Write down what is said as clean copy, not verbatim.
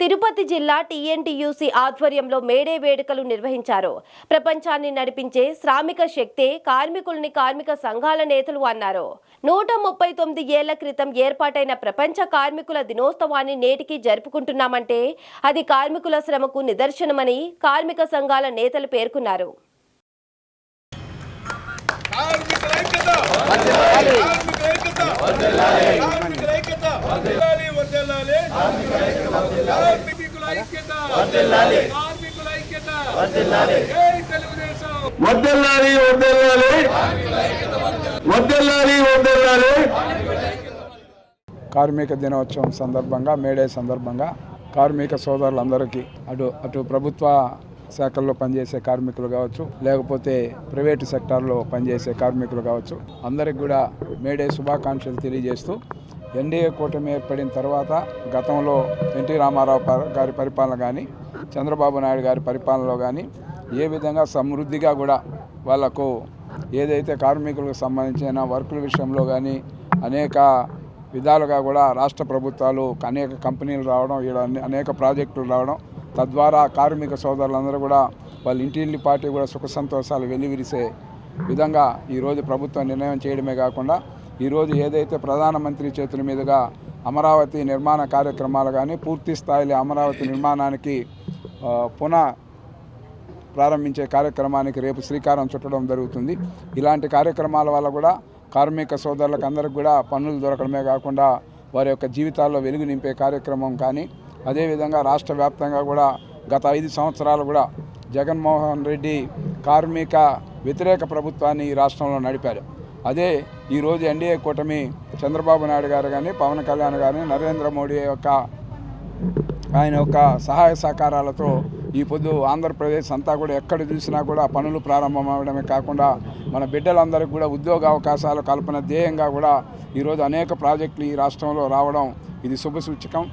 తిరుపతి జిల్లా టీఎన్టీయూసీ ఆధ్వర్యంలో మేడే వేడుకలు నిర్వహించారు. ప్రపంచాన్ని నడిపించే శ్రామిక శక్తే కార్మికుల్ని కార్మిక సంఘాల నేతలు అన్నారు. 139 ఏళ్ల క్రితం ఏర్పాటైన ప్రపంచ కార్మికుల దినోత్సవాన్ని నేటికి జరుపుకుంటున్నామంటే అది కార్మికుల శ్రమకు నిదర్శనమని కార్మిక సంఘాల నేతలు పేర్కొన్నారు. కార్మిక దినోత్సవం సందర్భంగా మేడే సందర్భంగా కార్మిక సోదరులందరికీ అటు ప్రభుత్వ శాఖల్లో పనిచేసే కార్మికులు కావచ్చు, లేకపోతే ప్రైవేటు సెక్టార్లో పనిచేసే కార్మికులు కావచ్చు, అందరికి కూడా మేడే శుభాకాంక్షలు తెలియజేస్తూ ఎన్డీఏ కూటమి ఏర్పడిన తర్వాత గతంలో ఎన్టీ రామారావు గారి పరిపాలన కానీ, చంద్రబాబు నాయుడు గారి పరిపాలనలో కానీ ఏ విధంగా సమృద్ధిగా కూడా వాళ్లకు ఏదైతే కార్మికులకు సంబంధించిన వర్కుల విషయంలో కానీ అనేక విధాలుగా కూడా రాష్ట్ర ప్రభుత్వాలు అనేక కంపెనీలు రావడం, అనేక ప్రాజెక్టులు రావడం, తద్వారా కార్మిక సోదరులందరూ కూడా వాళ్ళ ఇంటిల్లి పార్టీ కూడా సుఖ సంతోషాలు వెల్లివిరిసే విధంగా ఈరోజు ప్రభుత్వం నిర్ణయం చేయడమే కాకుండా ఈరోజు ఏదైతే ప్రధానమంత్రి చేతుల మీదుగా అమరావతి నిర్మాణ కార్యక్రమాలు కానీ పూర్తి స్థాయిలో అమరావతి నిర్మాణానికి పునః ప్రారంభించే కార్యక్రమానికి రేపు శ్రీకారం చుట్టడం జరుగుతుంది. ఇలాంటి కార్యక్రమాల వల్ల కూడా కార్మిక సోదరులకు అందరికి కూడా పన్నులు దొరకడమే కాకుండా వారి యొక్క జీవితాల్లో వెలుగు నింపే కార్యక్రమం కానీ, అదేవిధంగా రాష్ట్ర వ్యాప్తంగా కూడా గత 5 సంవత్సరాలు కూడా జగన్మోహన్ రెడ్డి కార్మిక వ్యతిరేక ప్రభుత్వాన్ని ఈ రాష్ట్రంలో నడిపారు. అదే ఈరోజు ఎన్డీఏ కూటమి చంద్రబాబు నాయుడు గారు కానీ, పవన్ కళ్యాణ్ కానీ, నరేంద్ర మోడీ ఆయన యొక్క సహాయ సహకారాలతో ఈ పొద్దు ఆంధ్రప్రదేశ్ అంతా కూడా ఎక్కడ చూసినా కూడా పనులు ప్రారంభం అవడమే కాకుండా మన బిడ్డలందరికీ కూడా ఉద్యోగ అవకాశాల కల్పన ధ్యేయంగా కూడా ఈరోజు అనేక ప్రాజెక్టులు ఈ రాష్ట్రంలో రావడం ఇది శుభసూచకం.